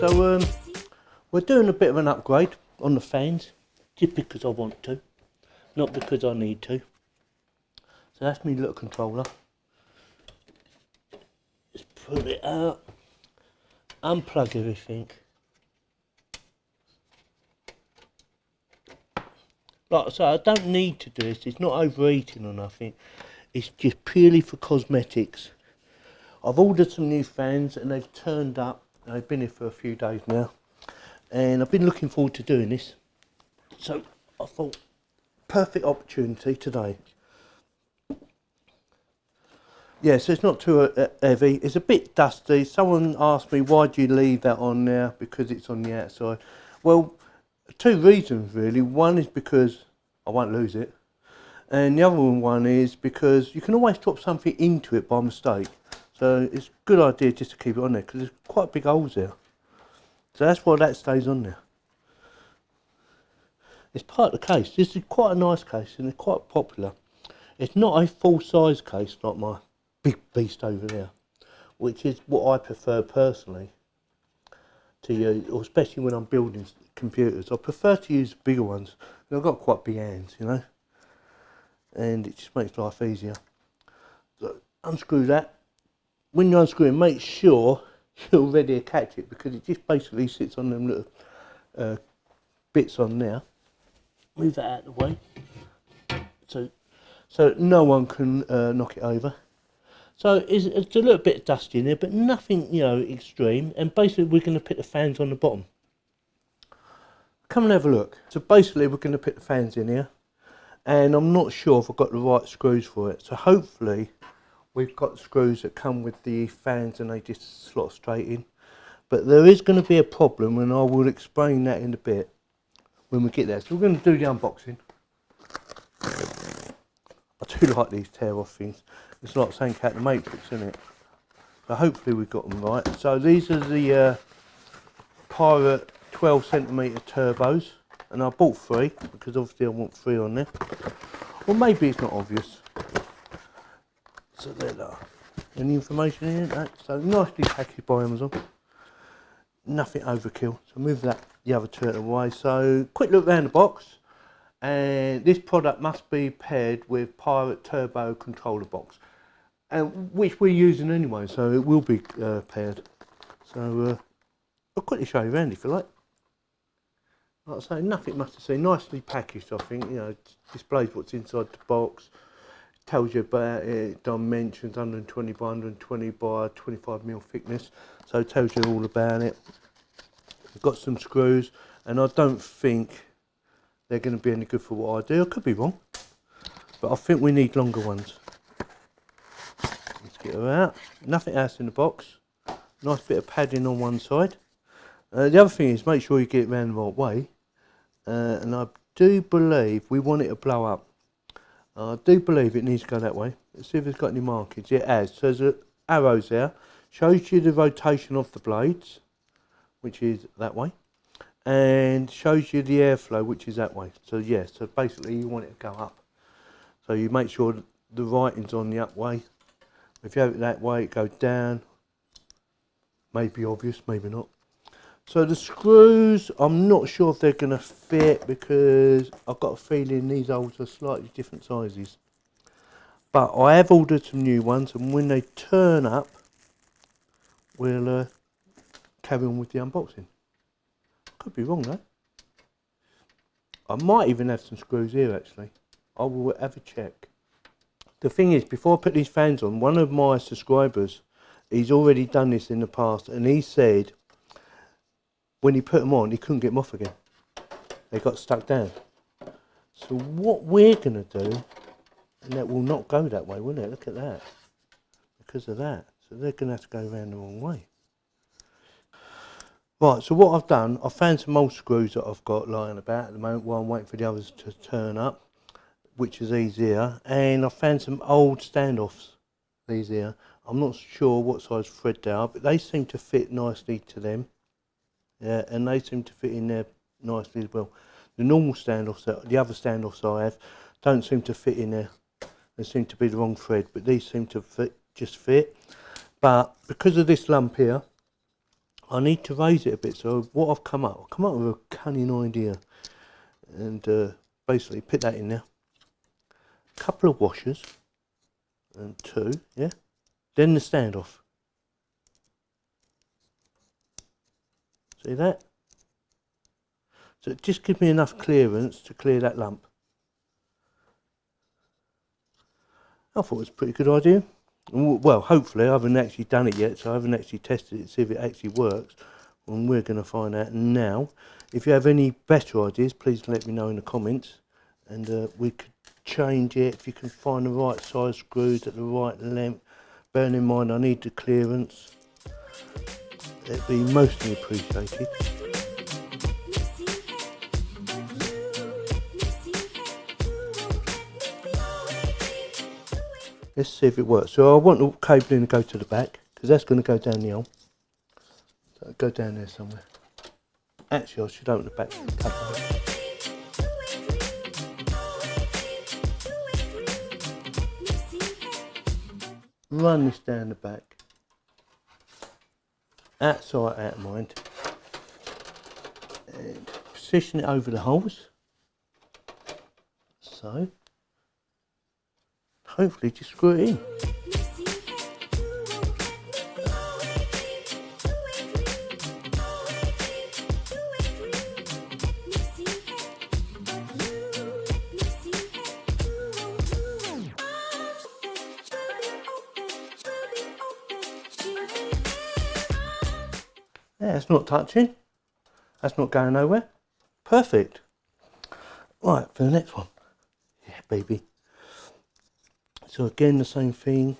So we're doing a bit of an upgrade on the fans, just because I want to, not because I need to. So that's my little controller. Just pull it out, unplug everything. Like I say, I don't need to do this, it's not overheating or nothing, it's just purely for cosmetics. I've ordered some new fans and they've turned up, and they've been here for a few days now, and I've been looking forward to doing this. So I thought, perfect opportunity today. Yeah, so it's not too heavy, it's a bit dusty. Someone asked me, why do you leave that on there? Because it's on the outside. Well, two reasons really. One is because I won't lose it, and the other one is because you can always drop something into it by mistake. So it's a good idea just to keep it on there, because there's quite big holes there. So that's why that stays on there. It's part of the case. This is quite a nice case and it's quite popular. It's not a full size case like my big beast over there, which is what I prefer personally to use, or especially when I'm building computers. I prefer to use bigger ones. I've got quite big hands, you know, and it just makes life easier. So unscrew that. When you unscrew it, make sure you're ready to catch it, because it just basically sits on them little bits on there. Move that out of the way, so no one can knock it over. So it's a little bit dusty in there, but nothing, you know, extreme. And basically we're going to put the fans on the bottom. Come and have a look. So basically we're going to put the fans in here, and I'm not sure if I've got the right screws for it. So hopefully we've got screws that come with the fans and they just slot straight in. But there is going to be a problem, and I will explain that in a bit when we get there. So we're going to do the unboxing. I do like these tear off things. It's like saying Cat the Matrix, isn't it? So hopefully we've got them right. So these are the Pirate 12cm turbos, and I bought 3 because obviously I want 3 on there. Or maybe it's not obvious. So there they are. Any information in it? No. So nicely packaged by Amazon. Nothing overkill. So move that, the other two out of the way. So quick look around the box. And this product must be paired with Pirate Turbo controller box, and which we're using anyway, so it will be paired. So I'll quickly show you around if you like. Like I say, nothing much to see. Nicely packaged, I think. You know, displays what's inside the box, tells you about it, dimensions, 120 by 120 by 25mm thickness, so it tells you all about it. We've got some screws, and I don't think they're going to be any good for what I do. I could be wrong, but I think we need longer ones. Let's get her out. Nothing else in the box. Nice bit of padding on one side. The other thing is, make sure you get it round the right way. And I do believe we want it to blow up. I do believe it needs to go that way. Let's see if it's got any markings. It has. So there's arrows there. Shows you the rotation of the blades, which is that way. And shows you the airflow, which is that way. So yes, so basically you want it to go up. So you make sure the writing's on the up way. If you have it that way, it goes down. Maybe obvious, maybe not. So the screws, I'm not sure if they're going to fit, because I've got a feeling these holes are slightly different sizes. But I have ordered some new ones, and when they turn up, we'll carry on with the unboxing. Could be wrong though. I might even have some screws here actually. I will have a check. The thing is, before I put these fans on, one of my subscribers, he's already done this in the past, and he said when he put them on, he couldn't get them off again. They got stuck down. So what we're going to do, and that will not go that way, will it? Look at that. Because of that. So they're going to have to go around the wrong way. Right, so what I've done, I've found some old screws that I've got lying about at the moment while I'm waiting for the others to turn up, which is easier. And I've found some old standoffs, these here. I'm not sure what size thread they are, but they seem to fit nicely to them. Yeah, and they seem to fit in there nicely as well. The normal standoffs, the other standoffs I have, don't seem to fit in there. They seem to be the wrong thread, but these seem to fit, just fit. But because of this lump here, I need to raise it a bit. So what I've come up with a cunning idea, and basically put that in there. A couple of washers, and 2, yeah. Then the standoff. See that? So it just gives me enough clearance to clear that lump. I thought it was a pretty good idea. Well, hopefully I haven't actually done it yet, so I haven't actually tested it to see if it actually works. And we're going to find out now. If you have any better ideas, please let me know in the comments, and we could change it if you can find the right size screws at the right length. Bearing in mind I need the clearance. It'd be mostly appreciated. Let's see if it works. So I want the cabling to go to the back, because that's going to go down the hole. So it'll go down there somewhere. Actually, I should open the back cover. Run this down the back. Out sight, out of mind. And position it over the holes. So hopefully just screw it in. Yeah, it's not touching. That's not going nowhere. Perfect. Right, for the next one. Yeah, baby. So again, the same thing.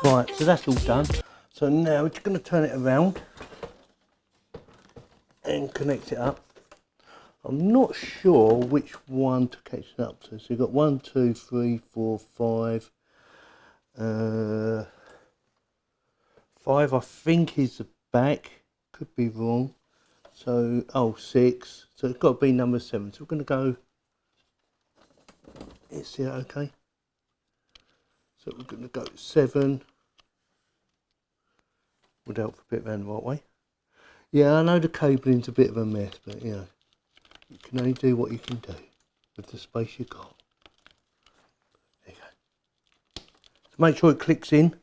Right, so that's all done. So now we're just going to turn it around and connect it up. I'm not sure which one to catch it up to. So you've got 1, 2, 3, 4, 5. 5 I think is the back. Could be wrong. So, oh, 6. So it's got to be number 7. So we're going to go. Is it okay? So we're going to go 7. Would help a bit around the right way. Yeah, I know the cabling's a bit of a mess, but you know, you can only do what you can do with the space you got. There you go. So make sure it clicks in.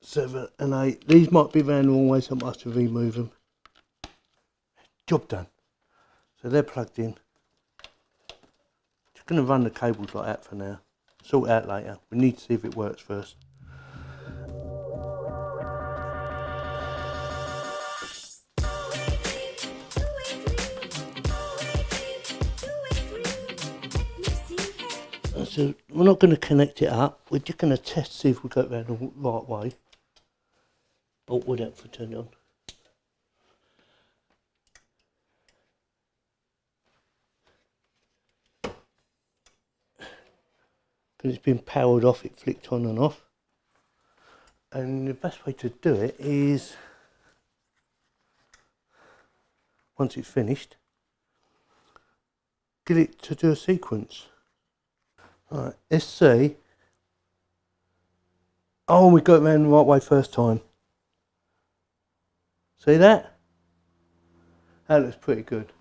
7 and 8. These might be around the wrong way, so I might have to remove them. Job done. So they're plugged in. Just going to run the cables like that for now. Sort it out later. We need to see if it works first. So we're not going to connect it up, we're just going to test to see if we go around the right way. Oh, would help if we turn it on. because it's been powered off, it flicked on and off. And the best way to do it is, once it's finished, get it to do a sequence. Alright, let's see. Oh, we got it around the right way first time. See that? That looks pretty good.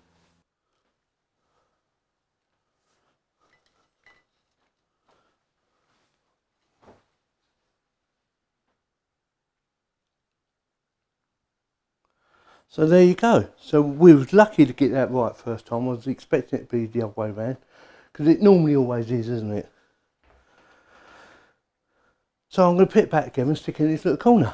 So there you go. So we was lucky to get that right first time. I was expecting it to be the other way around, because it normally always is, isn't it? So I'm going to put it back again and stick it in this little corner.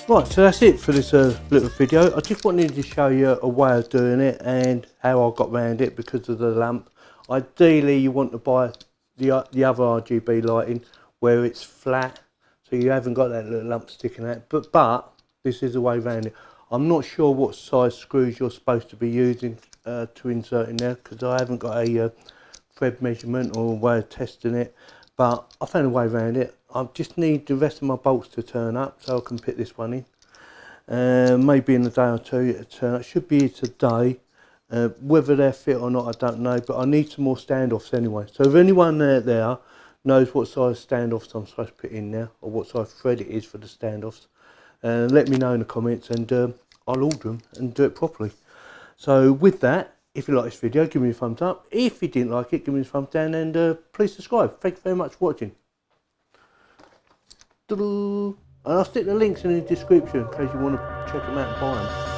Right, so that's it for this little video. I just wanted to show you a way of doing it and how I got around it because of the lamp. Ideally you want to buy the other RGB lighting where it's flat, so you haven't got that little lump sticking out, but this is the way around it. I'm not sure what size screws you're supposed to be using to insert in there, because I haven't got a thread measurement or a way of testing it, but I found a way around it. I just need the rest of my bolts to turn up so I can put this one in. Maybe in a day or two it'll turn up. It should be here today. Whether they're fit or not, I don't know, but I need some more standoffs anyway. So if anyone there knows what size standoffs I'm supposed to put in there, or what size thread it is for the standoffs, let me know in the comments, and I'll order them and do it properly. So with that, if you like this video, give me a thumbs up. If you didn't like it, give me a thumbs down, and please subscribe. Thank you very much for watching. And I'll stick the links in the description in case you want to check them out and buy them.